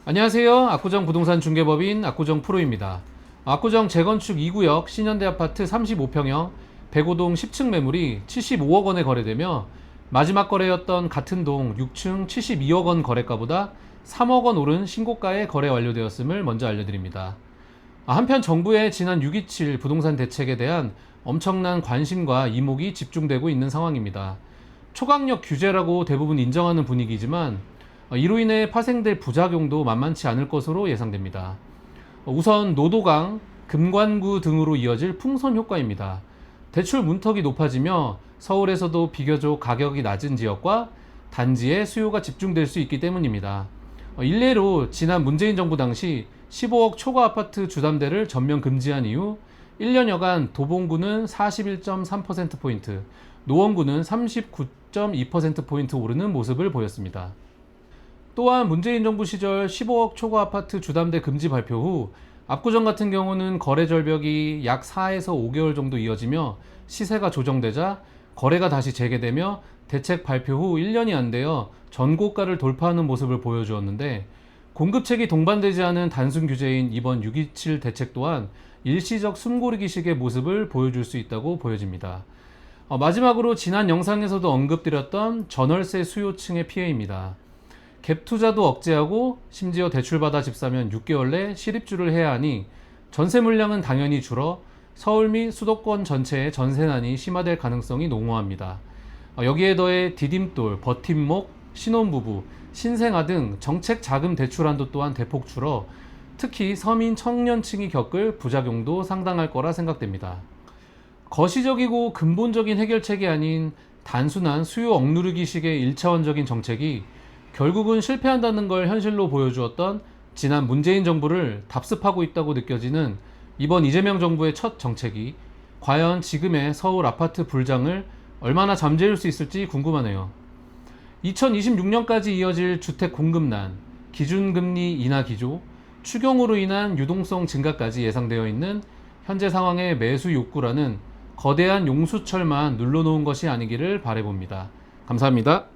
안녕하세요. 압구정 부동산 중개법인 압구정 프로입니다. 압구정 재건축 2구역 신현대 아파트 35평형 105동 10층 매물이 75억 원에 거래되며 마지막 거래였던 같은 동 6층 72억 원 거래가보다 3억 원 오른 신고가에 거래 완료되었음을 먼저 알려드립니다. 한편 정부의 지난 6.27 부동산 대책에 대한 엄청난 관심과 이목이 집중되고 있는 상황입니다. 초강력 규제라고 대부분 인정하는 분위기지만 이로 인해 파생될 부작용도 만만치 않을 것으로 예상됩니다. 우선 노도강, 금관구 등으로 이어질 풍선 효과입니다. 대출 문턱이 높아지며 서울에서도 비교적 가격이 낮은 지역과 단지에 수요가 집중될 수 있기 때문입니다. 일례로 지난 문재인 정부 당시 15억 초과 아파트 주담대를 전면 금지한 이후 1년여간 도봉구는 41.3%포인트, 노원구는 39.2%포인트 오르는 모습을 보였습니다. 또한 문재인 정부 시절 15억 초과 아파트 주담대 금지 발표 후 압구정 같은 경우는 거래 절벽이 약 4에서 5개월 정도 이어지며 시세가 조정되자 거래가 다시 재개되며 대책 발표 후 1년이 안 되어 전고가를 돌파하는 모습을 보여주었는데, 공급책이 동반되지 않은 단순 규제인 이번 6.27 대책 또한 일시적 숨고르기식의 모습을 보여줄 수 있다고 보여집니다. 마지막으로 지난 영상에서도 언급드렸던 전월세 수요층의 피해입니다. 갭 투자도 억제하고 심지어 대출받아 집 사면 6개월 내 실입주를 해야 하니 전세 물량은 당연히 줄어 서울 및 수도권 전체의 전세난이 심화될 가능성이 농후합니다. 여기에 더해 디딤돌, 버팀목, 신혼부부, 신생아 등 정책 자금 대출 한도 또한 대폭 줄어 특히 서민 청년층이 겪을 부작용도 상당할 거라 생각됩니다. 거시적이고 근본적인 해결책이 아닌 단순한 수요 억누르기식의 1차원적인 정책이 결국은 실패한다는 걸 현실로 보여주었던 지난 문재인 정부를 답습하고 있다고 느껴지는 이번 이재명 정부의 첫 정책이 과연 지금의 서울 아파트 불장을 얼마나 잠재울 수 있을지 궁금하네요. 2026년까지 이어질 주택 공급난, 기준금리 인하 기조, 추경으로 인한 유동성 증가까지 예상되어 있는 현재 상황의 매수 욕구라는 거대한 용수철만 눌러놓은 것이 아니기를 바라봅니다. 감사합니다.